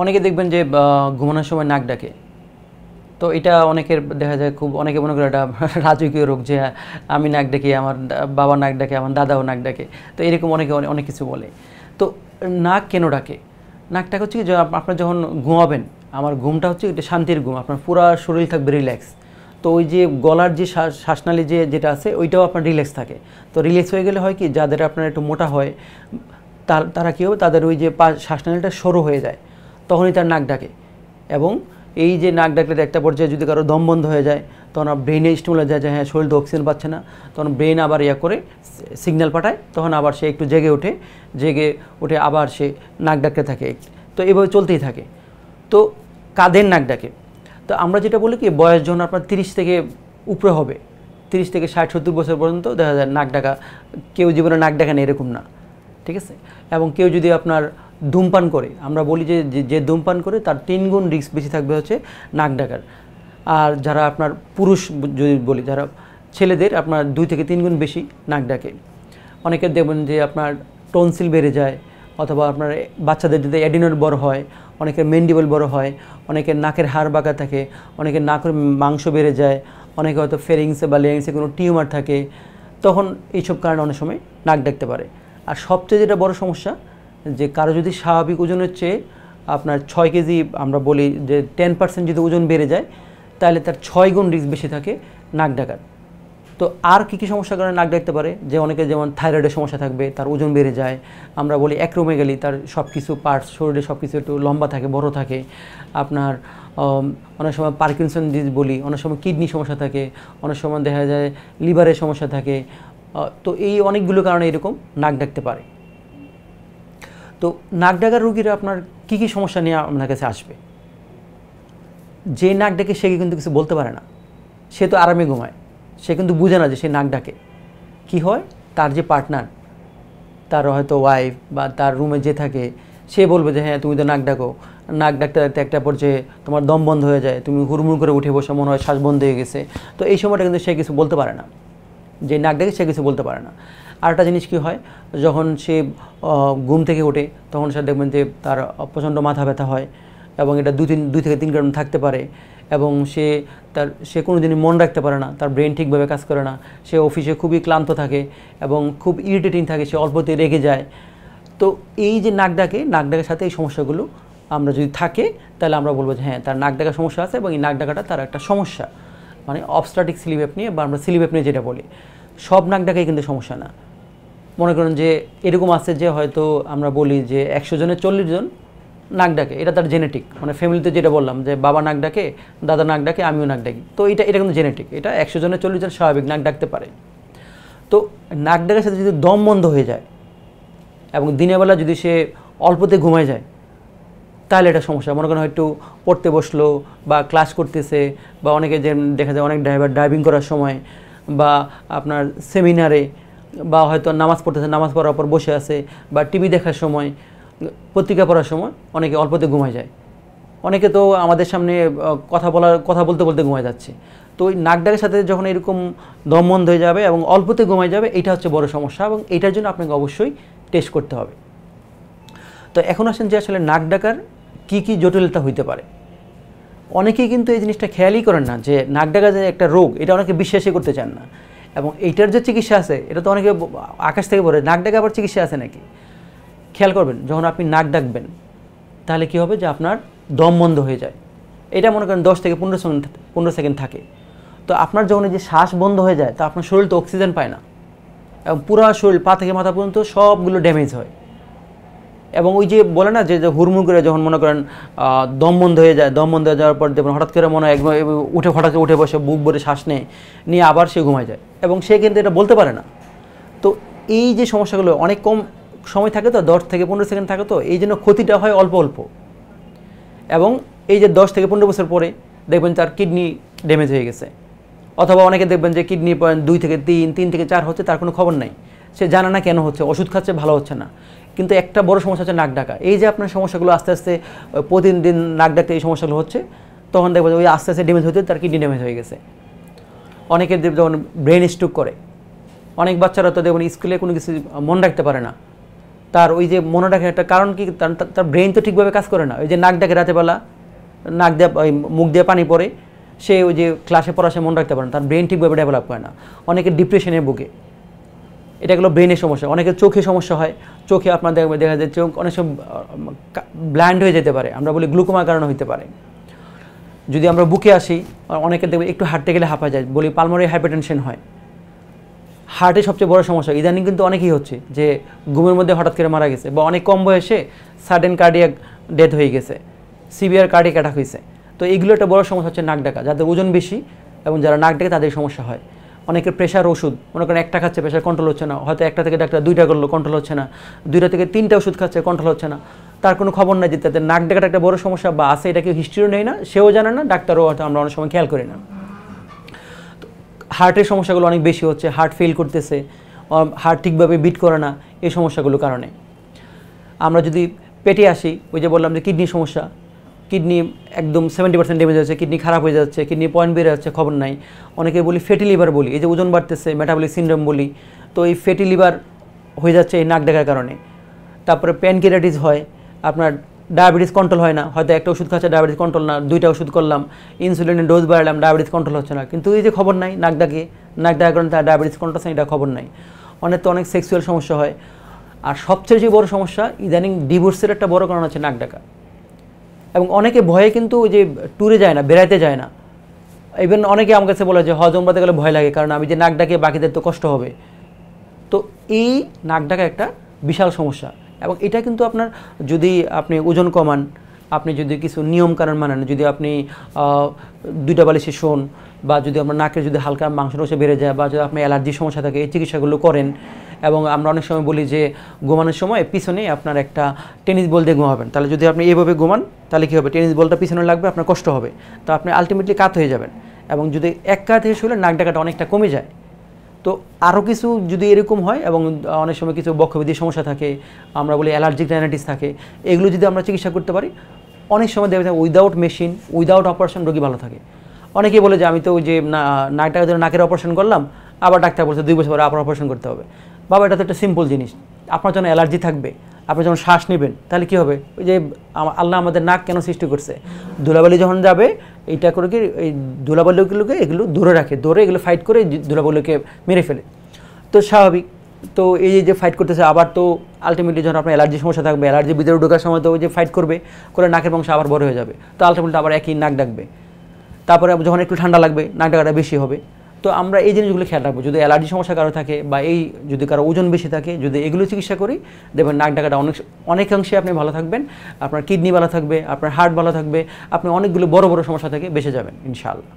অনেকে দেখবেন যে ঘুমানোর সময় নাক ডাকে। তো এটা অনেকের দেখা যায়, খুব অনেকে মনে করে এটা রাজকীয় রোগ, যে আমি নাক ডাকি, আমার বাবা নাক ডাকে, আমার দাদাও নাক ডাকে। তো এরকম অনেকে অনেক কিছু বলে। তো নাক কেন ডাকে? নাকটা হচ্ছে কি, যে আপনার যখন ঘুমাবেন, আমার ঘুমটা হচ্ছে এটা শান্তির ঘুম, আপনার পুরো শরীর থাকবে রিল্যাক্স। তো ওই যে গলার যে শ্বাসনালী যেটা আছে ওইটাও আপনার রিল্যাক্স থাকে। তো রিল্যাক্স হয়ে গেলে হয় কি, যাদের আপনার একটু মোটা হয় তারা কী হবে, তাদের ওই যে শ্বাসনালীটা সরু হয়ে যায়, তখনই তার নাক ডাকে। এবং এই যে নাক ডাকলে একটা পর্যায়ে যদি কারো দম বন্ধ হয়ে যায়, তখন ব্রেনে স্টিমুলেট যায় যে হ্যাঁ শরীর তো অক্সিজেন পাচ্ছে না, তখন ব্রেন আবার করে সিগন্যাল পাঠায়, তখন আবার সে একটু জেগে উঠে আবার সে নাক ডাকতে থাকে। তো এভাবে চলতেই থাকে। তো কাঁধের নাক ডাকে। তো আমরা যেটা বলি কি, বয়স যখন আপনার 30 থেকে উপরে হবে, 30 থেকে 60-70 বছর পর্যন্ত দেখা যায় নাক ডাকা, কেউ জীবনে নাক ডাকা নেই এরকম না, ঠিক আছে। এবং কেউ যদি আপনার ধূমপান করে, আমরা বলি যে ধূমপান করে তার 3 গুণ রিস্ক বেশি থাকবে হচ্ছে নাক ডাকার। আর যারা আপনার পুরুষ যদি বলি, যারা ছেলেদের আপনার 2 থেকে 3 গুণ বেশি নাক ডাকে। অনেকের দেখবেন যে আপনার টনসিল বেড়ে যায়, অথবা আপনার বাচ্চাদের যদি অ্যাডিনোড বড় হয়, অনেকের ম্যান্ডিবল বড় হয়, অনেকের নাকের হাড় বাঁকা থাকে, অনেকের নাকের মাংস বেড়ে যায়, অনেকে হয়তো ফেরিংসে বা লেরিংসে কোনো টিউমার থাকে, তখন এইসব কারণে অনেক সময় নাক ডাকতে পারে। আর সবচেয়ে যেটা বড় সমস্যা, যে কারো যদি স্বাভাবিক ওজনের চেয়ে আপনার 6 কেজি, আমরা বলি যে 10% যদি ওজন বেড়ে যায়, তাহলে তার 6 গুণ রিস্ক বেশি থাকে নাক ডাকার। তো আর কী সমস্যার কারণে নাক ডাকতে পারে, যে অনেকে যেমন থাইরয়েডের সমস্যা থাকবে, তার ওজন বেড়ে যায়, আমরা বলি অ্যাক্রোমেগালি, তার সব কিছু পার্টস শরীরে সব কিছু একটু লম্বা থাকে, বড় থাকে। আপনার অনেক সময় পার্কিনসন ডিজিজ বলি, অনেক সময় কিডনি সমস্যা থাকে, অনেক সময় দেখা যায় লিভারের সমস্যা থাকে। তো এই অনেকগুলো কারণে এরকম নাক ডাকতে পারে। তো নাক ডাকার রোগীরা আপনার কী সমস্যা নিয়ে আপনার কাছে আসবে? যে নাক ডাকে সে কিন্তু কিছু বলতে পারে না, সে তো আরামে ঘুমায়, সে কিন্তু বুঝে না যে সে নাক ডাকে। কী হয়, তার যে পার্টনার, তার হয়তো ওয়াইফ বা তার রুমে যে থাকে, সে বলবে যে হ্যাঁ তুমি তো নাক ডাকো। নাক ডাকতে ডাকতে একটা পর্যায়ে তোমার দম বন্ধ হয়ে যায়, তুমি হুড়মুড় করে উঠে বসে, মনে হয় শ্বাস বন্ধ হয়ে গেছে। তো এই সময়টা কিন্তু সে কিছু বলতে পারে না, যে নাক ডাকে সে কিছু বলতে পারে না। আরেকটা জিনিস কী হয়, যখন সে ঘুম থেকে ওঠে, তখন সে দেখবেন যে তার প্রচণ্ড মাথা ব্যথা হয়, এবং এটা 2 থেকে 3 কারণ থাকতে পারে। এবং সে কোনো দিনই মন রাখতে পারে না, তার ব্রেন ঠিকভাবে কাজ করে না, সে অফিসে খুবই ক্লান্ত থাকে এবং খুব ইরিটেটিং থাকে, সে অল্পতে রেগে যায়। তো এই যে নাক ডাকের সাথে এই সমস্যাগুলো আমরা যদি থাকে, তাহলে আমরা বলবো যে হ্যাঁ তার নাক ডাকার সমস্যা আছে, এবং এই নাক ডাকাটা তার একটা সমস্যা, মানে অবস্ট্রাটিক স্লিপ অ্যাপনিয়া, বা আমরা স্লিপ অ্যাপনিয়া যেটা বলি। সব নাক ডাকাই কিন্তু সমস্যা না। মনে করেন যে এরকম আছে যে হয়তো আমরা বলি যে 100 জনের 40 জন নাক ডাকে, এটা তার জেনেটিক, মানে ফ্যামিলিতে যেটা বললাম যে বাবা নাক ডাকে, দাদা নাক ডাকে, আমিও নাক ডাকি। তো এটা কিন্তু জেনেটিক, এটা 100 জনের 40 জন স্বাভাবিক নাক ডাকতে পারে। তো নাক ডাকার সাথে যদি দম বন্ধ হয়ে যায়, এবং দিনের বেলা যদি সে অল্পতে ঘুমায় যায়, তাহলে এটা সমস্যা। মনে করেন হয়তো পড়তে বসলো বা ক্লাস করতেছে, বা অনেকে যে দেখা যায় অনেক ড্রাইভার ড্রাইভিং করার সময়, বা আপনার সেমিনারে, বা হয়তো নামাজ পড়তেছে, নামাজ পড়ার পর বসে আছে, বা টিভি দেখার সময়, পত্রিকা পড়ার সময় অনেকে অল্পতে ঘুমায় যায়। অনেকে তো আমাদের সামনে কথা বলতে বলতে ঘুমায় যাচ্ছে। তো ওই নাক ডাকের সাথে যখন এরকম দম বন্ধ হয়ে যাবে এবং অল্পতে ঘুমায় যাবে, এটা হচ্ছে বড় সমস্যা, এবং এটার জন্য আপনাকে অবশ্যই টেস্ট করতে হবে। তো এখন আসেন যে আসলে নাক ডাকার কী জটিলতা হইতে পারে। অনেকেই কিন্তু এই জিনিসটা খেয়ালই করেন না, যে নাক ডাকা যে একটা রোগ, এটা অনেকে বিশ্বাসই করতে চান না। এবং এইটার যে চিকিৎসা আছে, এটা তো অনেকে আকাশ থেকে পড়ে, নাক ডাকা আবার চিকিৎসা আছে নাকি? খেয়াল করবেন, যখন আপনি নাক ডাকবেন, তাহলে কী হবে, যে আপনার দম বন্ধ হয়ে যায়। এটা মনে করেন 10 থেকে 15 সেকেন্ড থাকে। তো আপনার যখন এই যে শ্বাস বন্ধ হয়ে যায়, তা আপনার শরীর তো অক্সিজেন পায় না, এবং পুরো শরীর পা থেকে মাথা পর্যন্ত সবগুলো ড্যামেজ হয়। এবং ওই যে বলে না যে হুড়মুড় করে যখন মনে করেন দম বন্ধ হয়ে যায়, দম বন্ধ হয়ে যাওয়ার পর দেখবেন হঠাৎ করে মনে হয় হঠাৎ উঠে বসে বুক ভরে শ্বাস নিয়ে আবার সে ঘুমায় যায়, এবং সে কিন্তু এটা বলতে পারে না। তো এই যে সমস্যাগুলো অনেক কম সময় থাকে, তো 10 থেকে 15 সেকেন্ড থাকে, তো এই জন্য ক্ষতিটা হয় অল্প অল্প। এবং এই যে 10 থেকে 15 বছর পরে দেখবেন তার কিডনি ড্যামেজ হয়ে গেছে, অথবা অনেকে দেখবেন যে কিডনি পয়েন্ট 2 থেকে 3 থেকে 4 হচ্ছে, তার কোনো খবর নাই, সে জানে না কেন হচ্ছে, ওষুধ খাচ্ছে ভালো হচ্ছে না। কিন্তু একটা বড় সমস্যা হচ্ছে নাক ডাকা। এই যে আপনার সমস্যাগুলো আস্তে আস্তে প্রতিদিন নাক ডাকতে এই সমস্যাগুলো হচ্ছে, তখন দেখবেন ওই আস্তে আস্তে ড্যামেজ হতে তার কিডনি ড্যামেজ হয়ে গেছে। অনেকের যখন ব্রেন স্ট্রোক করে, অনেক বাচ্চারা তো দেখবেন স্কুলে কোনো কিছু মনে রাখতে পারে না, তার ওই যে মনে রাখার একটা কারণ কি, তার ব্রেন তো ঠিকভাবে কাজ করে না। ওই যে নাক ডাকে রাতেবেলা, নাক দিয়ে ওই মুখ দিয়ে পানি পড়ে, সে ওই যে ক্লাসে পড়া সে মনে রাখতে পারে না, তার ব্রেন ঠিকভাবে ডেভেলপ করে না। অনেকে ডিপ্রেশনে ভোগে, এটা হলো ব্রেনের সমস্যা। অনেকের চোখে সমস্যা হয়, চোখে আপনার দেখা যায় চোখ অনেক সময় ব্লাইন্ড হয়ে যেতে পারে, আমরা বলি গ্লুকোমার কারণে হতে পারে। যদি আমরা বুকে আসি, অনেকে দেখবে একটু হাঁটতে গেলে হাঁপা যায়, বলি পালমোনারি হাইপারটেনশন হয়। হার্টের সবচেয়ে বড় সমস্যা ইদানিং কিন্তু অনেকেই হচ্ছে যে ঘুমের মধ্যে হঠাৎ করে মারা গেছে, বা অনেক কম বয়সে সাডেন কার্ডিয়াক ডেথ হয়ে গেছে, সিভিয়ার কার্ডিয়াক অ্যাটাক হয়েছে। তো এগুলো একটা বড় সমস্যা হচ্ছে নাক ডাকা। যাদের ওজন বেশি এবং যারা নাক ডাকে তাদের সমস্যা হয়। অনেকের প্রেশার ওষুধ, মনে করেন একটা খাচ্ছে, প্রেশার কন্ট্রোল হচ্ছে না, হয়তো একটা থেকে ডাক্তার দুইটা করলো, কন্ট্রোল হচ্ছে না, দুইটা থেকে তিনটা ওষুধ খাচ্ছে, কন্ট্রোল হচ্ছে না। তার কোনো খবর নাই যে তাদের নাক ডাকাটা একটা বড় সমস্যা বা আছে, এটা কেউ হিস্ট্রিও নেই না, সেও জানে না, ডাক্তারও হয়তো আমরা অনেক সময় খেয়াল করি না। হার্টের সমস্যাগুলো অনেক বেশি হচ্ছে, হার্ট ফেল করতেছে, হার্ট ঠিকভাবে বিট করে না, এই সমস্যাগুলোর কারণে। আমরা যদি পেটে আসি, ওই যে বললাম যে কিডনির সমস্যা, কিডনি একদম 70% ড্যামেজ হয়েছে, কিডনি খারাপ হয়ে যাচ্ছে, কিডনি পয়েন্ট বেড়ে যাচ্ছে, খবর নাই। অনেকে বলি ফ্যাটি লিভার বলি, এই যে ওজন বাড়তেছে, মেটাবলিক সিনড্রোম বলি। তো এই ফ্যাটি লিভার হয়ে যাচ্ছে এই নাক ডাকার কারণে। তারপরে প্যানক্রিয়াটাইটিস হয়, আপনার ডায়াবেটিস কন্ট্রোল হয় না, হয়তো একটা ওষুধ খাচ্ছে ডায়াবেটিস কন্ট্রোল না, দুইটা ওষুধ করলাম, ইনসুলিনের ডোজ বাড়ালাম, ডায়াবেটিস কন্ট্রোল হচ্ছে না, কিন্তু এই যে খবর নাই নাক ডাকার কারণে তার ডায়াবেটিস কন্ট্রোল হচ্ছে, এটা খবর নাই। অনেক সেক্সুয়াল সমস্যা হয়। আর সবচেয়ে যে বড় সমস্যা ইদানিং ডিভোর্সের একটা বড় কারণ হচ্ছে নাক ডাকা। এবং অনেকে ভয়ে কিন্তু ওই যে ট্যুরে যায় না, বেড়াইতে যায় না। ইভেন অনেকে আমার কাছে বলে যে হজ উমরাতে গেলে ভয় লাগে, কারণ আমি যে নাক ডাকে বাকিদের তো কষ্ট হবে। তো এই নাক ডাকা একটা বিশাল সমস্যা। এবং এটা কিন্তু আপনার যদি আপনি ওজন কমান, আপনি যদি কিছু নিয়মকানুন মানেন, যদি আপনি দুইটা বালিশে শোন, বা যদি আপনার নাকের যদি হালকা মাংসরসে বেড়ে যায়, বা যদি আপনার অ্যালার্জির সমস্যা থাকে, এই চিকিৎসাগুলো করেন। এবং আমরা অনেক সময় বলি যে ঘুমানোর সময় পিছনে আপনার একটা টেনিস বল দিয়ে ঘুমাবেন, তাহলে যদি আপনি এইভাবে ঘুমান তাহলে কী হবে, টেনিস বলটা পিছনে লাগবে, আপনার কষ্ট হবে, তো আপনি আলটিমেটলি কাত হয়ে যাবেন। এবং যদি এক কাত হয়ে শুলে নাক ডাকাটা অনেকটা কমে যায়। তো আরও কিছু যদি এরকম হয়, এবং অনেক সময় কিছু বক্ষব্যাধির সমস্যা থাকে, আমরা বলি অ্যালার্জিক রাইনাইটিস থাকে, এগুলো যদি আমরা চিকিৎসা করতে পারি, অনেক সময় দেখা যায় উইদাউট মেশিন, উইদাউট অপারেশন রোগী ভালো থাকে। অনেকেই বলে যে আমি তো ওই যে নাক ডাকার জন্য নাকের অপারেশন করলাম, আবার ডাক্তার বলছে 2 বছর পরে আবার অপারেশন করতে হবে। বাবা, এটা তো একটা সিম্পল জিনিস। আপনার যখন অ্যালার্জি থাকবে, আপনি যখন শ্বাস নেবেন, তাহলে কী হবে, ওই যে আল্লাহ আমাদের নাক কেন সৃষ্টি করছে, ধুলাবালি যখন যাবে এইটা করে কি এই ধুলাবালিগুলোকে এগুলো দূরে রাখে, দৌড়ে এগুলো ফাইট করে ধুলাবালিকে মেরে ফেলে, তো স্বাভাবিক। তো এই যে ফাইট করতেছে, আবার তো আলটিমেটলি যখন আপনার অ্যালার্জির সমস্যা থাকবে, অ্যালার্জি ভিতরে ঢোকার সময় তো ওই যে ফাইট করবে, করে নাকের বংশ আবার বড় হয়ে যাবে, তো আলটিমেটলি আবার একই নাক ডাকবে। তারপরে যখন একটু ঠান্ডা লাগবে, নাক ডাকাটা বেশি হবে। তো আমরা এই জিনিসগুলো খেয়াল রাখবো। যদি অ্যালার্জি সমস্যা কারো থাকে, বা এই যদি কারো ওজন বেশি থাকে, যদি এগুলো চিকিৎসা করি, দেখবেন নাক ডাকাটা অনেকাংশে আপনি ভালো থাকবেন, আপনার কিডনি ভালো থাকবে, আপনার হার্ট ভালো থাকবে, আপনি অনেকগুলো বড় বড় সমস্যা থেকে বেঁচে যাবেন ইনশাআল্লাহ।